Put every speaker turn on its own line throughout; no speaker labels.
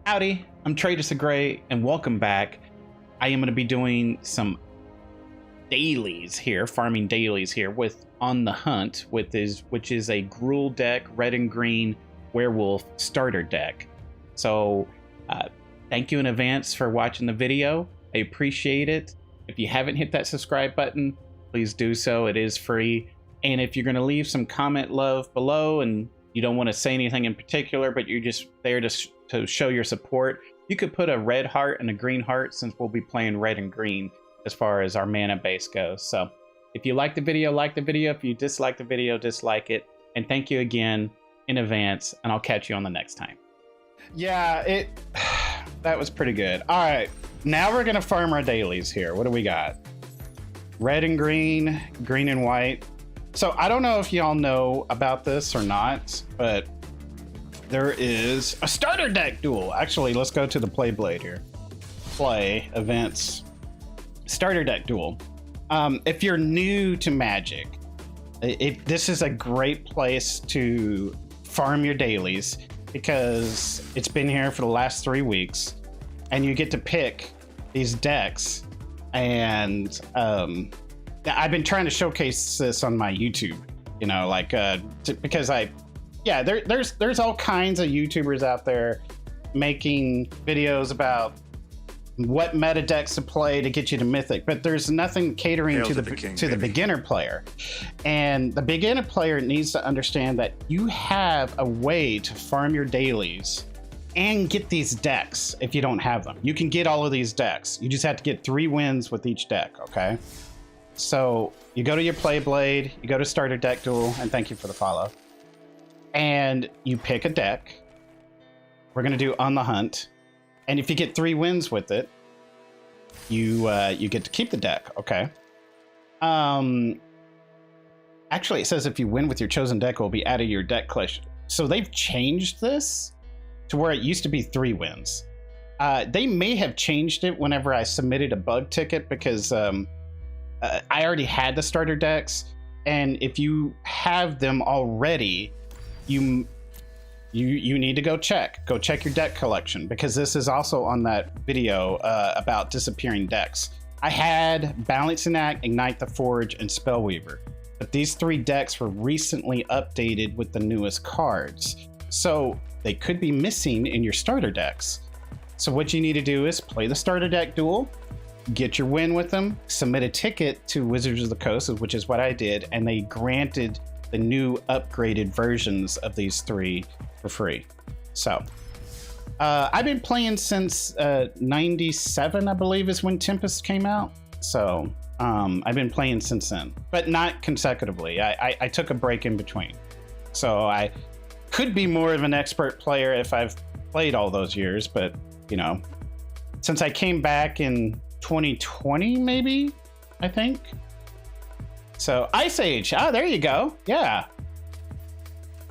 Howdy, I'm Traders of Gray, and welcome back. I am going to be doing some dailies here, farming dailies here with On the Hunt, which is a Gruul deck, red and green werewolf starter deck. So thank you in advance for watching the video. I appreciate it. If you haven't hit that subscribe button, please do so. It is free. And if you're going to leave some comment love below and you don't want to say anything in particular, but you're just there to show your support, you could put a red heart and a green heart, since we'll be playing red and green as far as our mana base goes. So if you like the video, like the video. If you dislike the video, dislike it. And thank you again in advance, and I'll catch you on the next time. Yeah, that was pretty good. All right, now we're gonna farm our dailies here. What do we got? Red and green, green and white. So I don't know if y'all know about this or not, but there is a starter deck duel. Actually, let's go to the play blade here. Play, events, starter deck duel. If you're new to Magic, this is a great place to farm your dailies, because it's been here for the last 3 weeks and you get to pick these decks. And I've been trying to showcase this on my YouTube, you know, like because there's all kinds of YouTubers out there making videos about what meta decks to play to get you to Mythic, but there's nothing catering to the beginner player. And the beginner player needs to understand that you have a way to farm your dailies and get these decks. If you don't have them, you can get all of these decks. You just have to get 3 wins with each deck. Okay, so you go to your play blade, you go to starter deck duel, and thank you for the follow, and you pick a deck. We're gonna do On the Hunt, and if you get 3 wins with it, you get to keep the deck. Okay. Actually, it says if you win with your chosen deck, it will be added to your deck collection. So they've changed this to where it used to be 3 wins. They may have changed it whenever I submitted a bug ticket, because I already had the starter decks, and if you have them already, you need to go check your deck collection, because this is also on that video about disappearing decks. I had Balancing Act, Ignite the Forge, and Spellweaver, but these 3 decks were recently updated with the newest cards, so they could be missing in your starter decks. So what you need to do is play the starter deck duel, get your win with them, submit a ticket to Wizards of the Coast, which is what I did, and they granted the new upgraded versions of these 3 for free. So I've been playing since 97, I believe, is when Tempest came out. So I've been playing since then, but not consecutively. I took a break in between. So I could be more of an expert player if I've played all those years, but you know, since I came back in 2020, maybe, I think. So Ice Age, there you go. Yeah,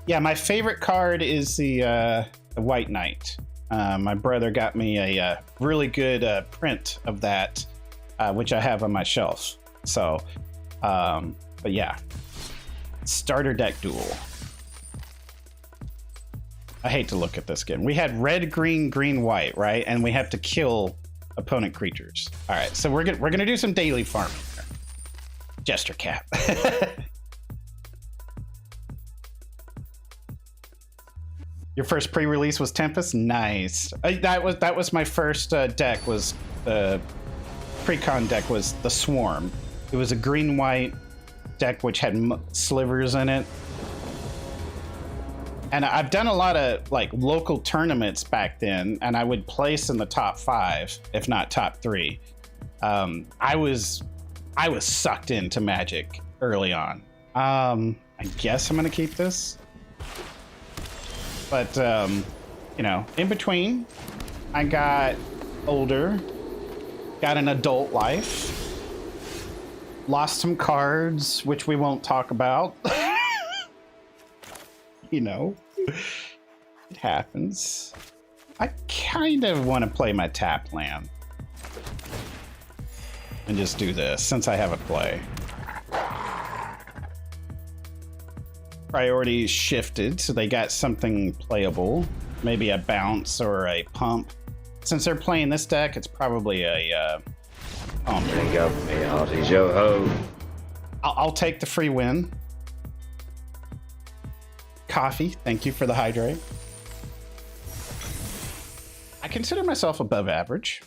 my favorite card is the White Knight. My brother got me a really good print of that, which I have on my shelf. So but yeah, starter deck duel. I hate to look at this again. We had red, green, green, white, right? And we have to kill opponent creatures. All right, so we're gonna do some daily farming here. Jester Cap. Your first pre-release was Tempest? Nice. That was my first deck. Was the pre-con deck was the Swarm. It was a green-white deck which had slivers in it. And I've done a lot of like local tournaments back then, and I would place in the top 5, if not top 3. I was sucked into Magic early on. I guess I'm gonna keep this. But, you know, in between, I got older, got an adult life, lost some cards, which we won't talk about. You know, it happens. I kind of want to play my tap land and just do this since I have a play. Priorities shifted, so they got something playable. maybe a bounce or a pump. Since they're playing this deck, it's probably a pump.
Drink up me hearties, yo ho.
I'll take the free win. Coffee, thank you for the hydrate. I consider myself above average.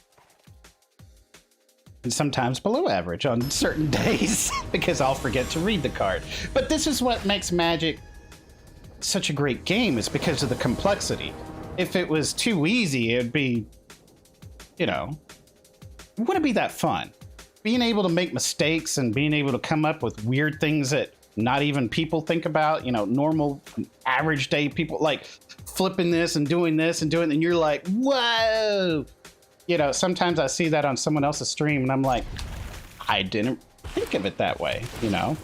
And sometimes below average on certain days because I'll forget to read the card. But this is what makes Magic such a great game, is because of the complexity. If it was too easy, it'd be, you know, it wouldn't be that fun. Being able to make mistakes and being able to come up with weird things that not even people think about, you know, normal average day people, like flipping this and doing this and doing, and you're like, whoa. You know, sometimes I see that on someone else's stream and I'm like, I didn't think of it that way, you know?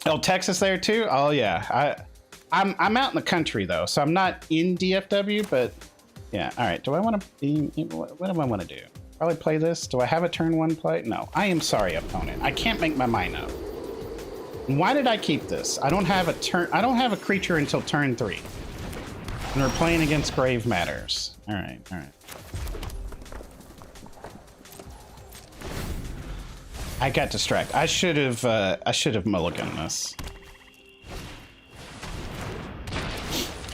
Oh, Texas there too? Oh yeah. I'm out in the country though, so I'm not in DFW, but yeah. All right, do I want to be, what do I want to do? Probably play this. Do I have a turn one play? No, I am sorry, opponent. I can't make my mind up. And why did I keep this? I don't have a creature until turn 3. And we're playing against Grave Matters. All right, all right. I got distracted. I should have mulliganed this.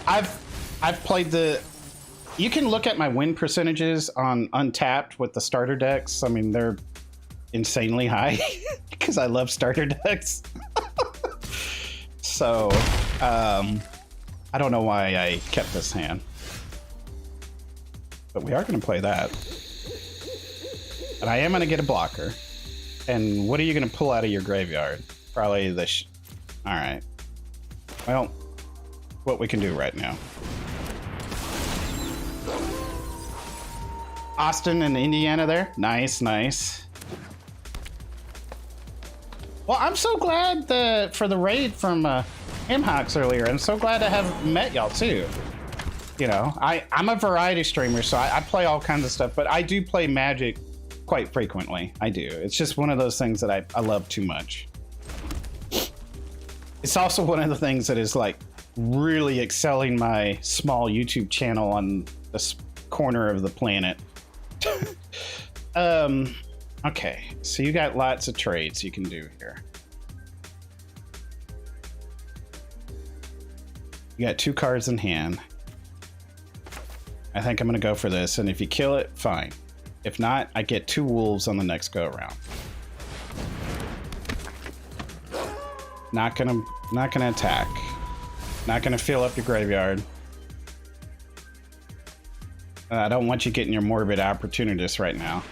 I've played the. You can look at my win percentages on Untapped with the starter decks. I mean, they're insanely high because I love starter decks. So, I don't know why I kept this hand, but we are going to play that. And I am going to get a blocker. And what are you going to pull out of your graveyard? Probably this. All right. Well, what we can do right now. Austin and Indiana there. Nice, nice. Well, I'm so glad for the raid from Hawks earlier. I'm so glad to have met y'all too. You know, I'm a variety streamer, so I play all kinds of stuff, but I do play Magic quite frequently. I do. It's just one of those things that I love too much. It's also one of the things that is like really excelling my small YouTube channel on this corner of the planet. Okay, so you got lots of trades you can do here. You got 2 cards in hand. I think I'm gonna go for this, and if you kill it, fine. If not, I get 2 wolves on the next go around. Not gonna attack. Not gonna fill up your graveyard. I don't want you getting your morbid opportunist right now.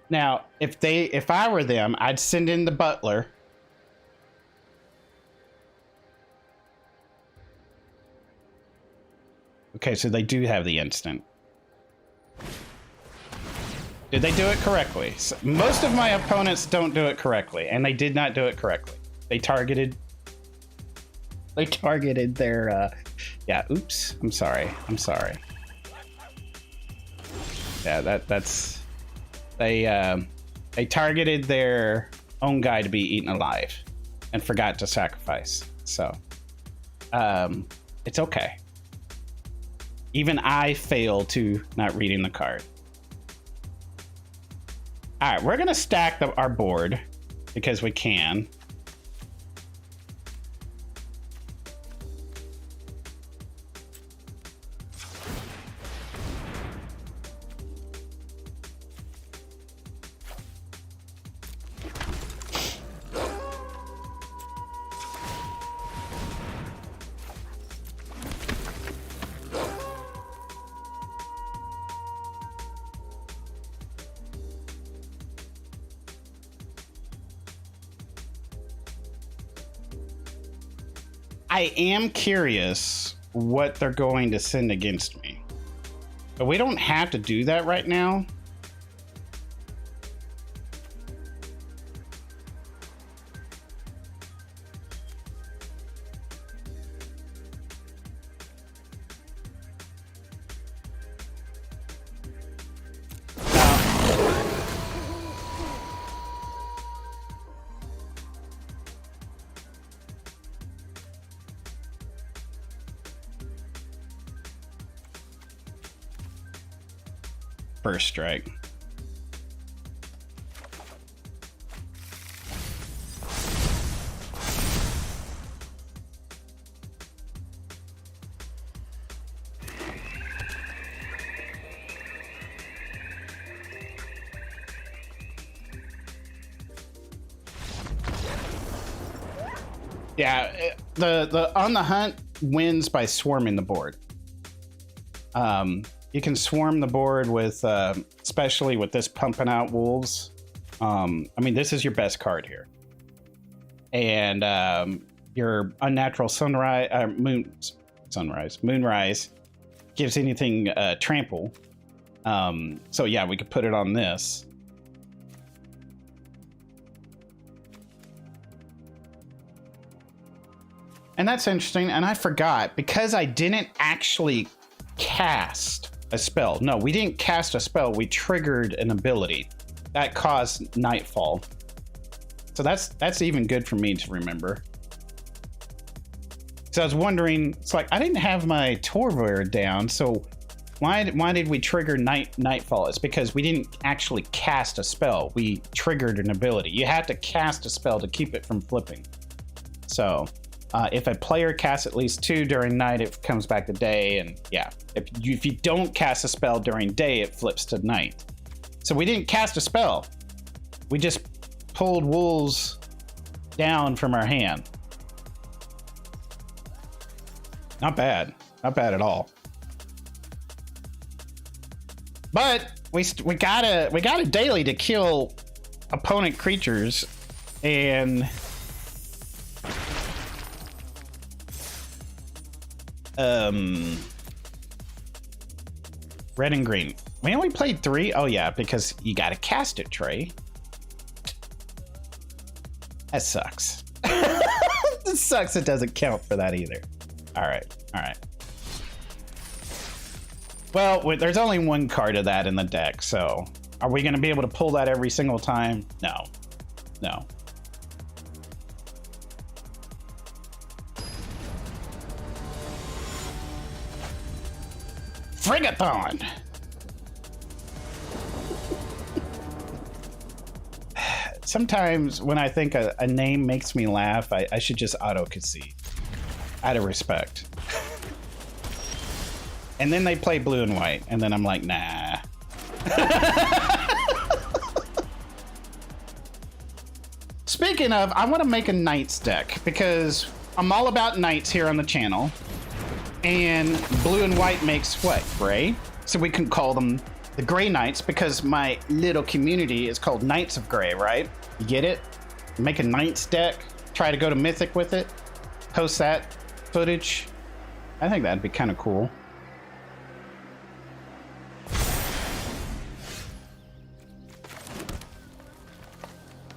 Now, if I were them, I'd send in the butler. Okay, so they do have the instant. Did they do it correctly? So most of my opponents don't do it correctly, and they did not do it correctly. They targeted their yeah, oops. I'm sorry. Yeah, that's they targeted their own guy to be eaten alive and forgot to sacrifice. So it's okay. Even I fail to not reading the card. All right, we're gonna stack our board because we can. I am curious what they're going to send against me. But we don't have to do that right now. First strike. Yeah, the on the hunt wins by swarming the board. You can swarm the board with, especially with this pumping out wolves. I mean, this is your best card here. And your unnatural moonrise gives anything trample. So yeah, we could put it on this. And that's interesting. And I forgot, because I didn't actually cast a spell. No, we didn't cast a spell. We triggered an ability that caused nightfall. So that's even good for me to remember. So I was wondering, it's like I didn't have my Torvor down, so why did we trigger nightfall? It's because we didn't actually cast a spell. We triggered an ability. You have to cast a spell to keep it from flipping. So if a player casts at least 2 during night, it comes back to day. And yeah, if you don't cast a spell during day, it flips to night. So we didn't cast a spell. We just pulled wolves down from our hand. Not bad. Not bad at all. But we got a daily to kill opponent creatures, and red and green. We only played 3. Oh yeah, because you got to cast it, Trey. That sucks. It sucks. It doesn't count for that either. All right. Well, there's only one card of that in the deck, so are we going to be able to pull that every single time? No. Frigathon! Sometimes when I think a name makes me laugh, I should just auto-concede. Out of respect. And then they play blue and white, and then I'm like, nah. Speaking of, I want to make a Knights deck, because I'm all about Knights here on the channel. And blue and white makes what? Gray? So we can call them the Gray Knights, because my little community is called Knights of Gray, right? You get it? Make a Knights deck, try to go to Mythic with it, post that footage. I think that'd be kind of cool.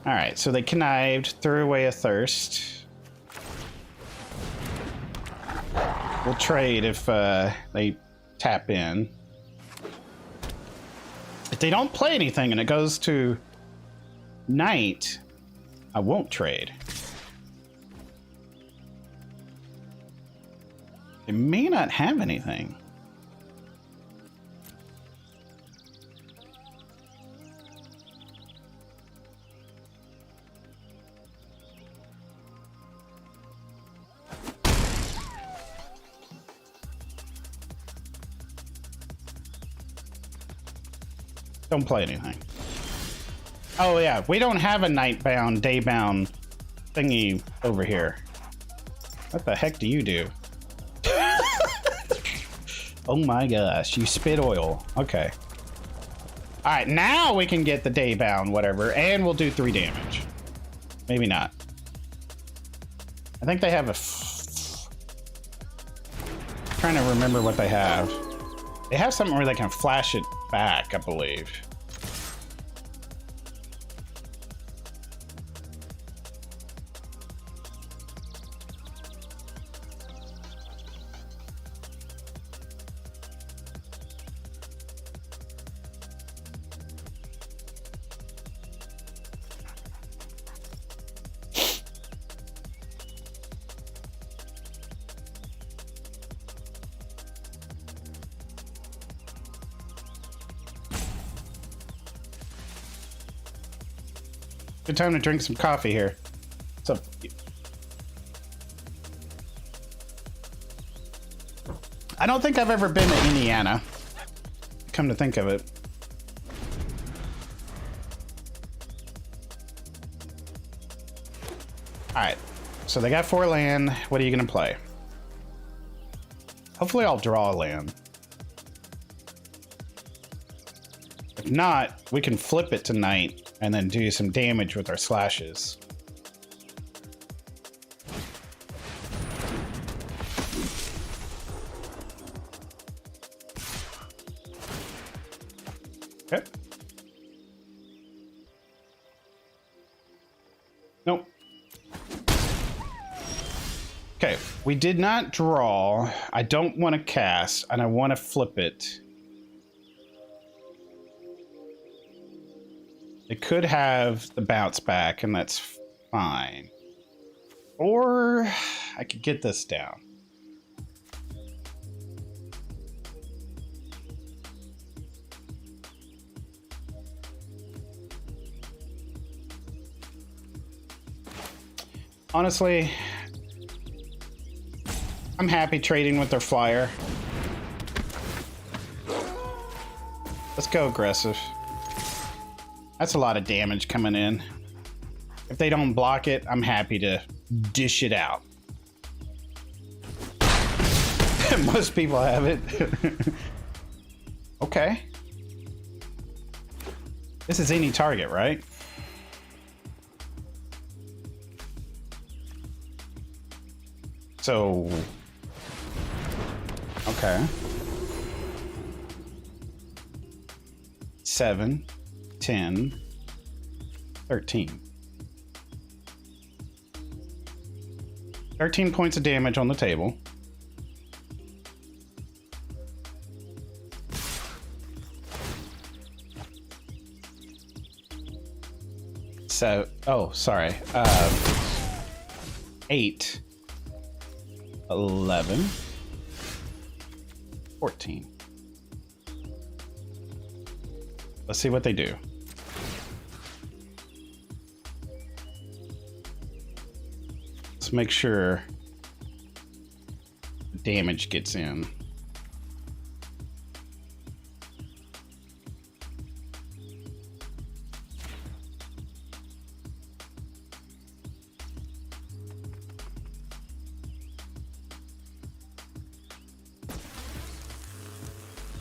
All right, so they connived, threw away a thirst. We'll trade if they tap in. If they don't play anything and it goes to night, I won't trade. They may not have anything. Don't play anything. Oh yeah, we don't have a night-bound, day-bound thingy over here. What the heck do you do? Oh my gosh, you spit oil. Okay. All right, now we can get the day-bound whatever, and we'll do 3 damage. Maybe not. I think they have a... trying to remember what they have. They have something where they can flash it back, I believe. Good time to drink some coffee here. What's up? I don't think I've ever been to Indiana. Come to think of it. Alright. So they got 4 land. What are you gonna play? Hopefully I'll draw a land. If not, we can flip it tonight and then do some damage with our slashes. Okay. Nope. Okay, we did not draw. I don't want to cast, and I want to flip it. It could have the bounce back, and that's fine. Or I could get this down. Honestly, I'm happy trading with their flyer. Let's go aggressive. That's a lot of damage coming in. If they don't block it, I'm happy to dish it out. Most people have it. Okay. This is any target, right? So, okay. 7, 10, 13. 13 points of damage on the table. So, oh, sorry. 8, 11, 14. Let's see what they do. Let's make sure the damage gets in.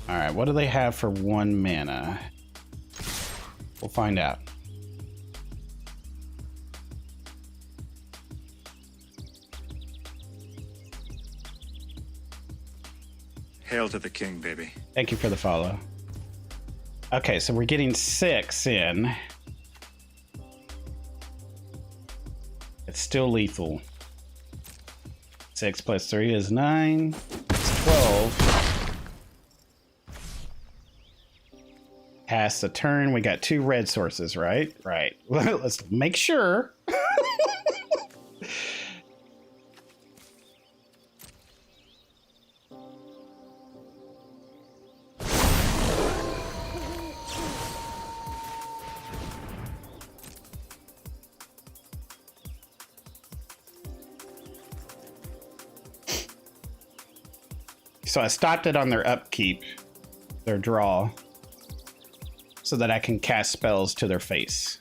All right, what do they have for 1 mana? We'll find out.
Hail to the king, baby.
Thank you for the follow. Okay, so we're getting 6 in. It's still lethal. 6 plus 3 is 9. It's 12. Pass the turn. We got 2 red sources, right? Right. Let's make sure. So I stopped it on their upkeep, their draw, so that I can cast spells to their face.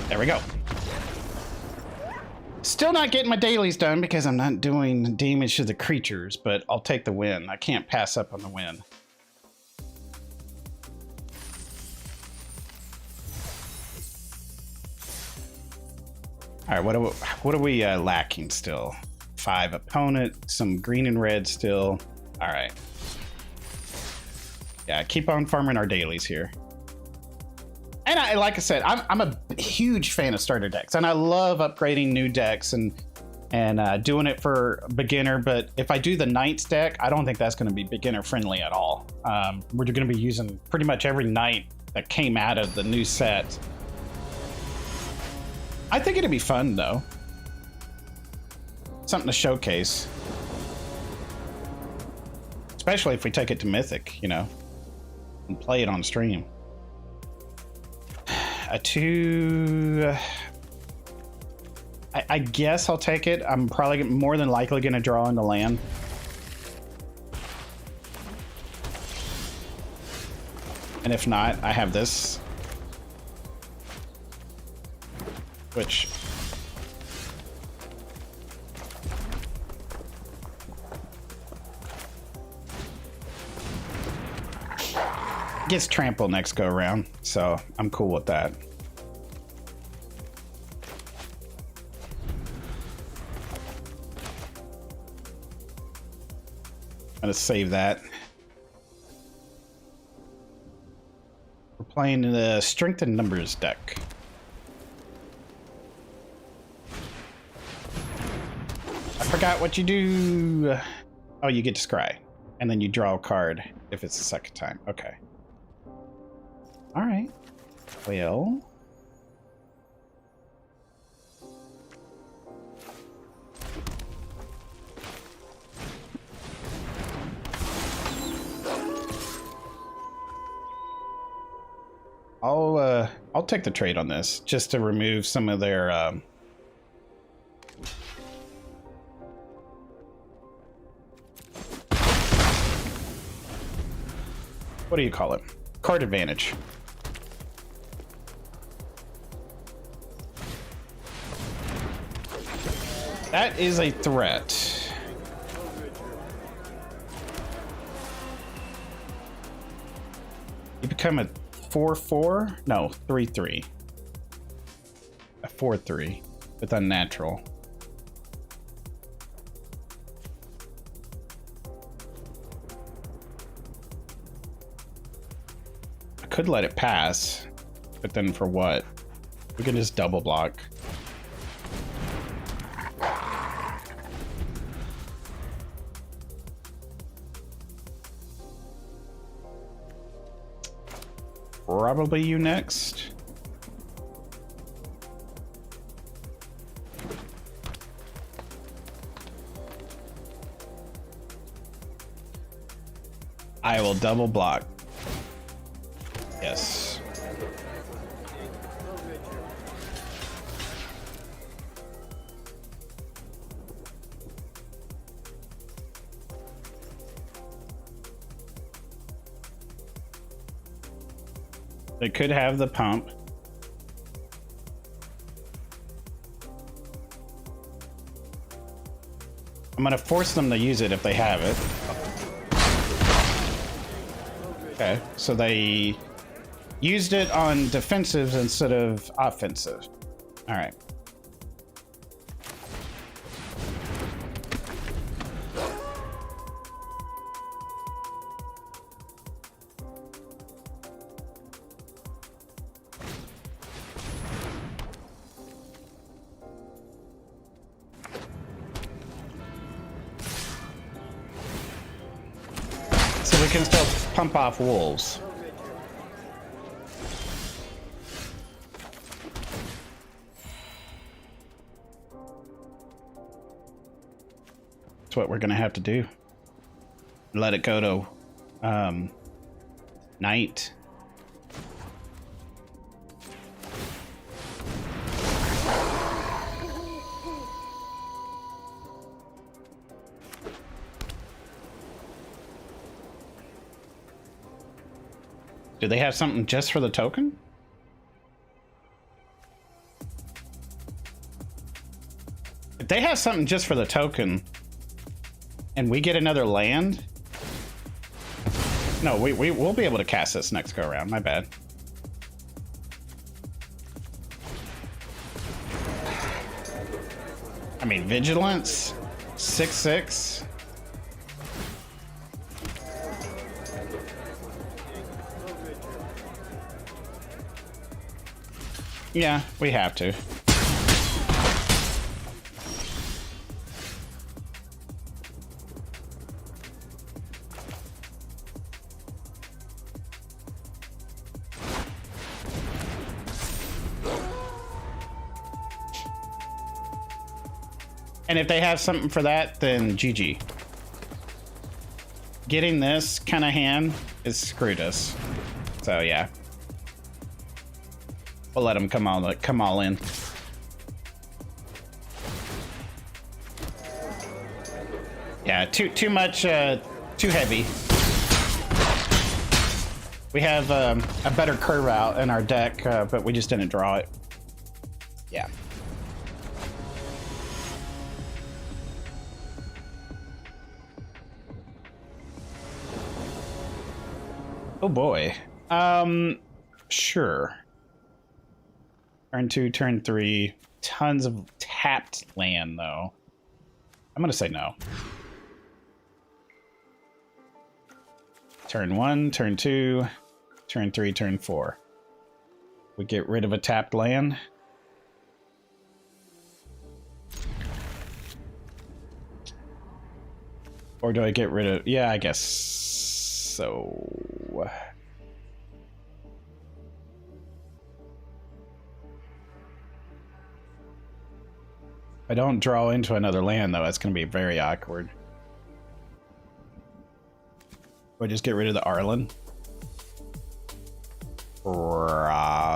There we go. Still not getting my dailies done because I'm not doing damage to the creatures, but I'll take the win. I can't pass up on the win. All right, what are we lacking still? 5 opponent, some green and red still. All right. Yeah, keep on farming our dailies here. And like I said, I'm a huge fan of starter decks, and I love upgrading new decks and doing it for beginner. But if I do the Knights deck, I don't think that's going to be beginner friendly at all. We're going to be using pretty much every Knight that came out of the new set. I think it'd be fun though. Something to showcase. Especially if we take it to Mythic, you know, and play it on stream. A 2... I guess I'll take it. I'm probably more than likely going to draw into land. And if not, I have this. Which... gets trampled next go around, so I'm cool with that. I'm gonna save that. We're playing the Strength in Numbers deck. I forgot what you do. Oh, you get to scry, and then you draw a card if it's the second time. Okay. All right. Well. I'll take the trade on this just to remove some of their what do you call it? Card advantage. That is a threat. You become a 4/4? No, 3/3. A 4/3 with unnatural. I could let it pass, but then for what? We can just double block. Probably you next. I will double block. Yes. They could have the pump. I'm gonna force them to use it if they have it. Okay, so they used it on defensive instead of offensive. All right. So we can still pump off wolves. That's what we're gonna have to do. Let it go to night. Do they have something just for the token? If they have something just for the token and we get another land, no, we'll be able to cast this next go around. My bad. I mean, vigilance, 6/6. Yeah, we have to. And if they have something for that, then GG. Getting this kind of hand is screwed us. So yeah. We'll let them come all in. Yeah, too much, too heavy. We have a better curve out in our deck, but we just didn't draw it. Yeah. Oh boy. Sure. Turn 2, turn 3. Tons of tapped land, though. I'm gonna say no. Turn 1, turn 2, turn 3, turn 4. We get rid of a tapped land. Or do I get rid of... Yeah, I guess so. If I don't draw into another land, though, that's going to be very awkward. Do I just get rid of the Arlen? Probably.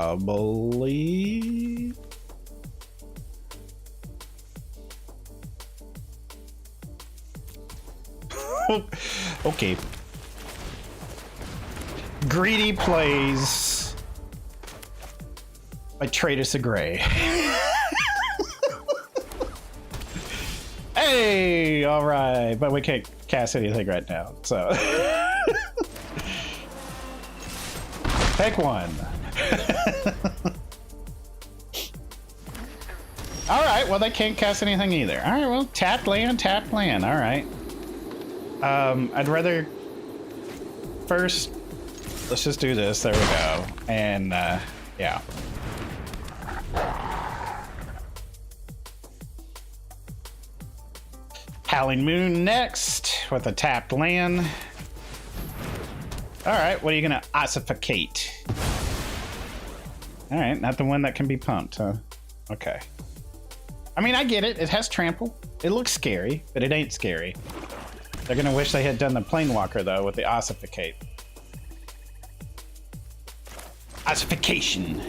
Okay. Greedy plays by Tratus a Gray. Hey, all right, but we can't cast anything right now, so pick one. All right, well, they can't cast anything either. All right, well, tapped land. All right. I'd rather first. Let's just do this. There we go. And yeah. Howling Moon next with a tapped land. All right, what are you gonna ossificate? All right, not the one that can be pumped, huh? Okay. I mean, I get it. It has trample. It looks scary, but it ain't scary. They're gonna wish they had done the Planewalker though with the ossificate. Ossification.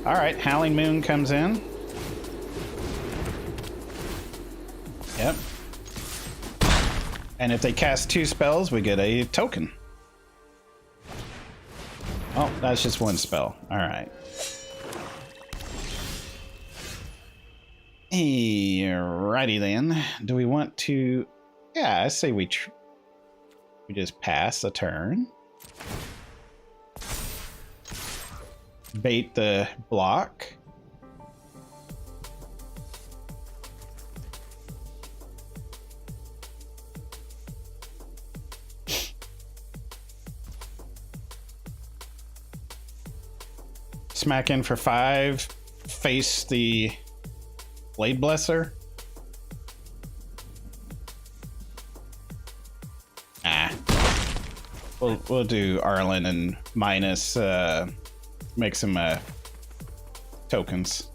All right, Howling Moon comes in. Yep. And if they cast 2 spells, we get a token. Oh, that's just 1 spell. All right. Alrighty then. Do we want to? Yeah, I say we just pass a turn. Bait the block. Smack in for 5. Face the Blade Blesser. We'll do Arlen and minus make some tokens.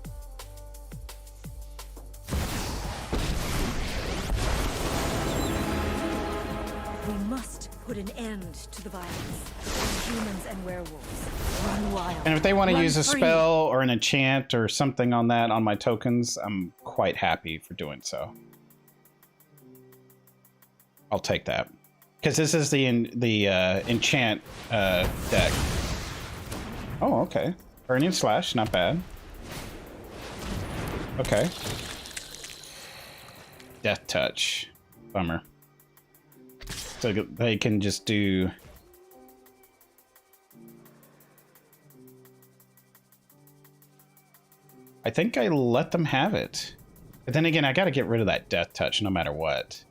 We must put an end to the violence. Humans and werewolves run wild.
And if they want to use a
free.
spell or an enchant or something on that on my tokens, I'm quite happy for doing so. I'll take that. Because this is the enchant deck. Oh, okay. Burning Slash, not bad. Okay. Death Touch. Bummer. So they can just do... I think I let them have it. But then again, I gotta get rid of that Death Touch no matter what.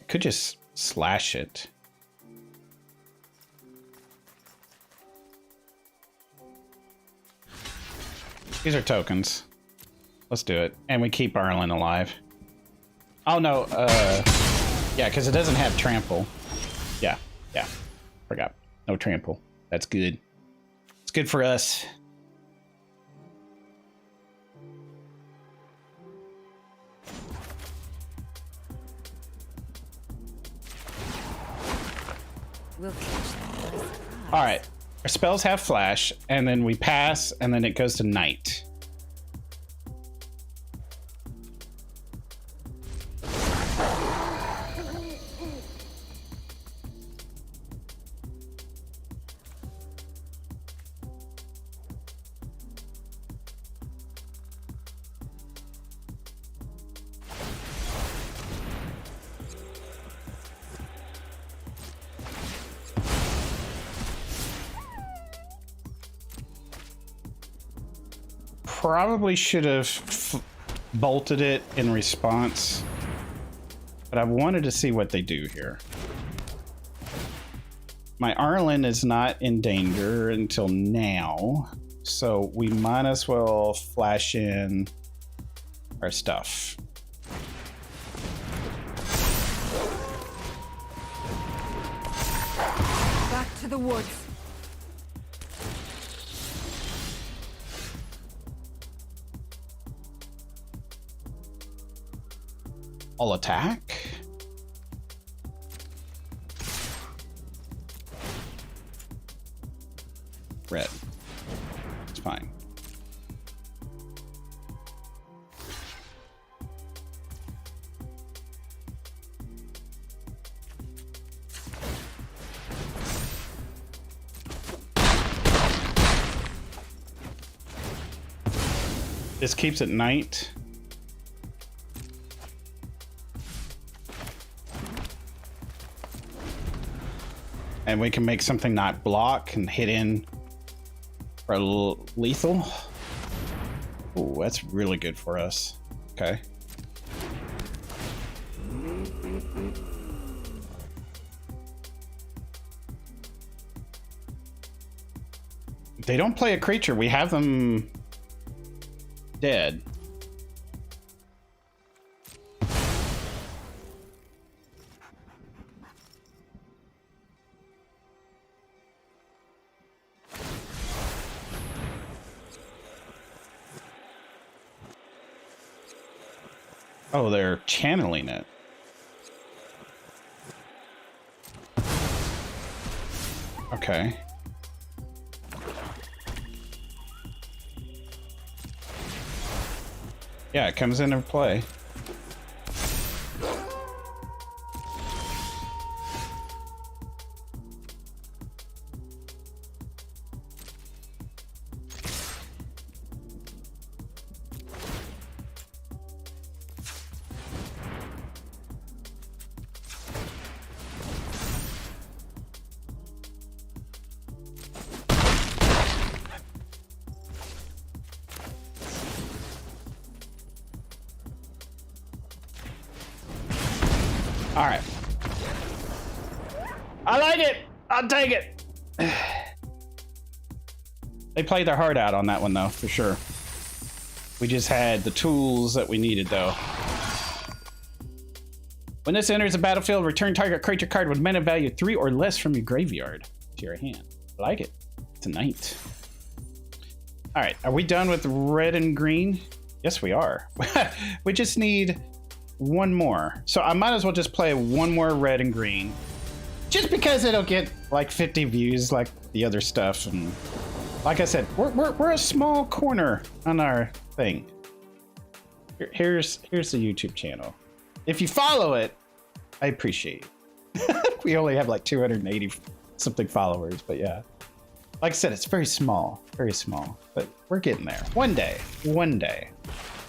Could just slash it. These are tokens. Let's do it. And we keep Arlen alive. Oh no, yeah, because it doesn't have trample. Yeah, forgot. No trample. That's good. It's good for us. spells have flash, and then we pass, and then it goes to night. Probably should have bolted it in response, but I wanted to see what they do here. My Arlen is not in danger until now, so we might as well flash in our stuff.
Back to the woods.
I'll attack. Red. It's fine. This keeps it night. And we can make something not block and hit in for lethal. Ooh, that's really good for us. Okay. They don't play a creature. We have them dead. Oh, they're channeling it. Okay. Yeah, it comes into play. All right. I like it. I'll take it. They played their heart out on that one, though, for sure. We just had the tools that we needed, though. When this enters the battlefield, return target creature card with mana value 3 or less from your graveyard to your hand. I like it. Tonight. All right. Are we done with red and green? Yes, we are. We just need one more. So I might as well just play one more red and green. Just because it'll get like 50 views like the other stuff. And like I said, we're a small corner on our thing. Here's the YouTube channel. If you follow it, I appreciate it. We only have like 280 something followers, but yeah. Like I said, it's very small, but we're getting there. One day.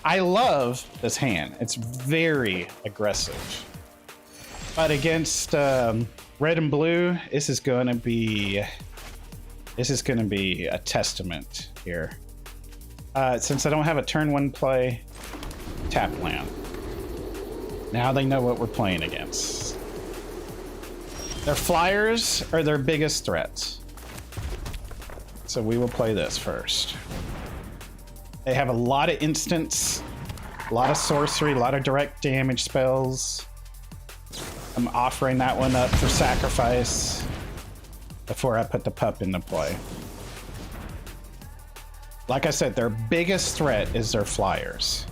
I love this hand. It's very aggressive. But against red and blue, this is gonna be a testament here. Since I don't have a turn 1 play, tap land. Now they know what we're playing against. Their flyers are their biggest threats. So we will play this first. They have a lot of instants, a lot of sorcery, a lot of direct damage spells. I'm offering that one up for sacrifice before I put the pup into play. Like I said, their biggest threat is their flyers.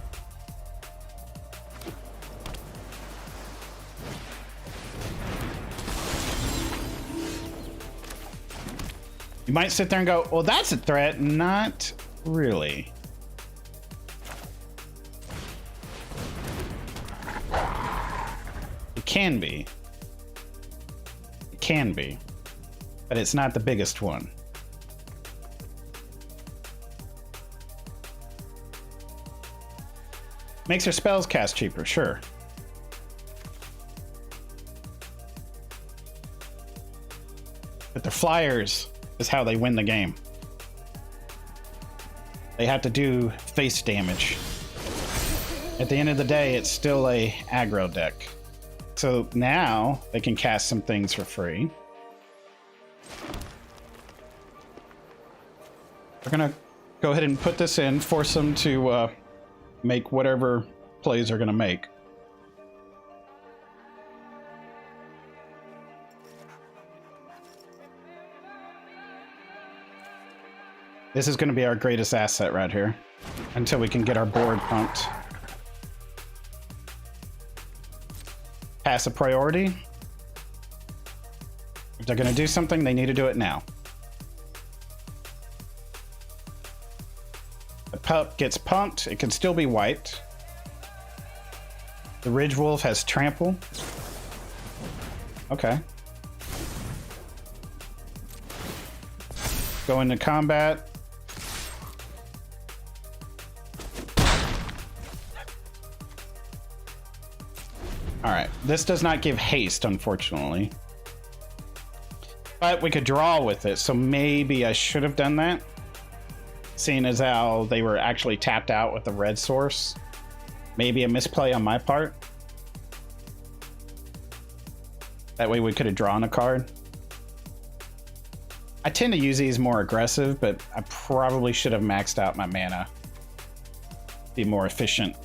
You might sit there and go, well, that's a threat. Not really. It can be. It can be. But it's not the biggest one. Makes her spells cast cheaper, sure. But the flyers is how they win the game. They have to do face damage. At the end of the day, it's still a aggro deck. So now they can cast some things for free. We're gonna go ahead and put this in, force them to make whatever plays they're gonna make. This is gonna be our greatest asset right here until we can get our board pumped. Pass a priority. If they're gonna do something, they need to do it now. The pup gets pumped, it can still be wiped. The Ridge Wolf has trample. Okay. Go into combat. Alright, this does not give haste, unfortunately. But we could draw with it, so maybe I should have done that. Seeing as how they were actually tapped out with the red source. Maybe a misplay on my part. That way we could have drawn a card. I tend to use these more aggressive, but I probably should have maxed out my mana. Be more efficient.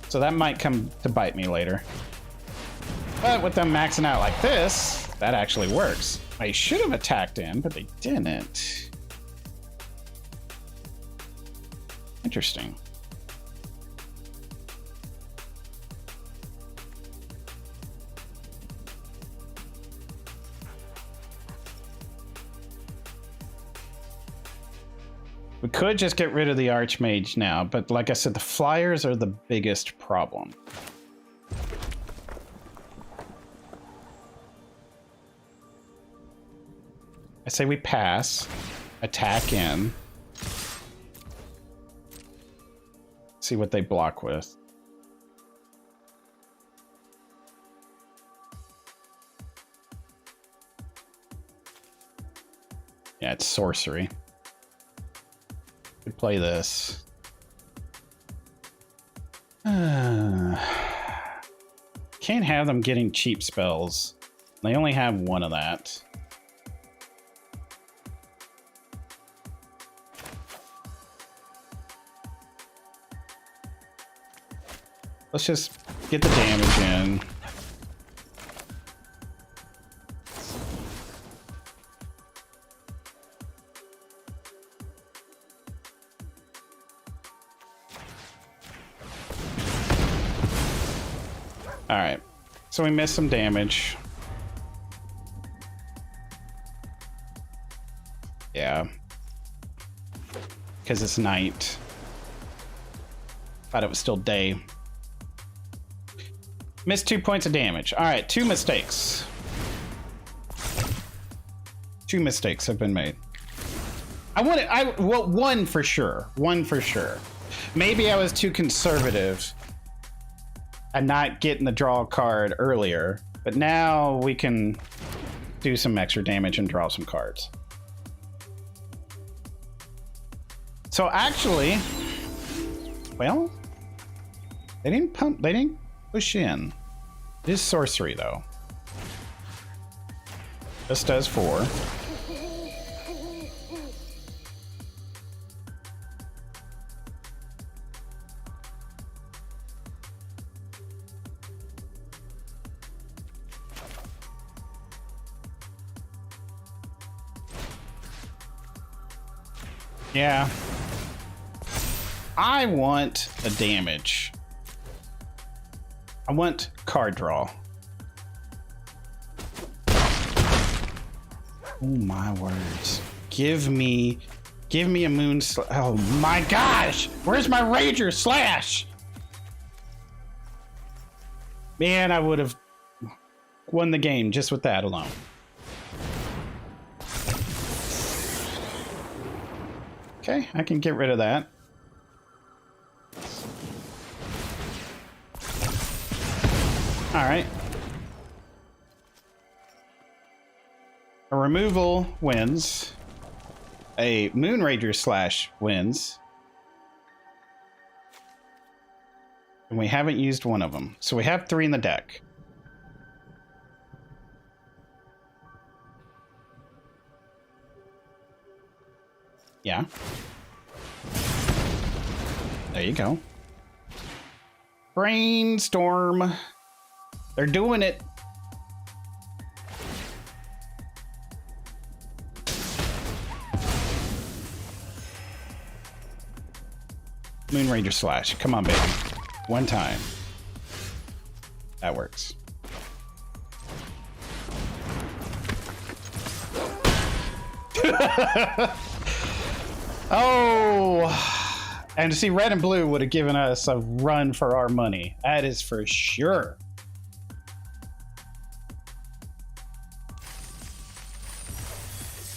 So that might come to bite me later. But with them maxing out like this, that actually works. I should have attacked in, but they didn't. Interesting. We could just get rid of the Archmage now, but like I said, the flyers are the biggest problem. I say we pass, attack in, see what they block with. Yeah, it's sorcery. Could play this. Can't have them getting cheap spells. They only have one of that. Let's just get the damage in. All right, so we missed some damage. Yeah, because it's night. Thought it was still day. Missed 2 points of damage. All right, 2 mistakes. 2 mistakes have been made. Well, one for sure. One for sure. Maybe I was too conservative and not getting the draw card earlier, but now we can do some extra damage and draw some cards. So actually, well, they didn't push in. It is sorcery though. This does 4. Yeah. I want a damage. I want card draw. Oh my words. Give me a moon oh my gosh! Where's my Rager Slash? Man, I would have won the game just with that alone. Okay, I can get rid of that. All right. A removal wins. A Moon Rager Slash wins. And we haven't used one of them. So we have 3 in the deck. Yeah. There you go. Brainstorm. They're doing it. Moon Ranger Slash. Come on, baby. One time. That works. Oh, and to see red and blue would have given us a run for our money. That is for sure.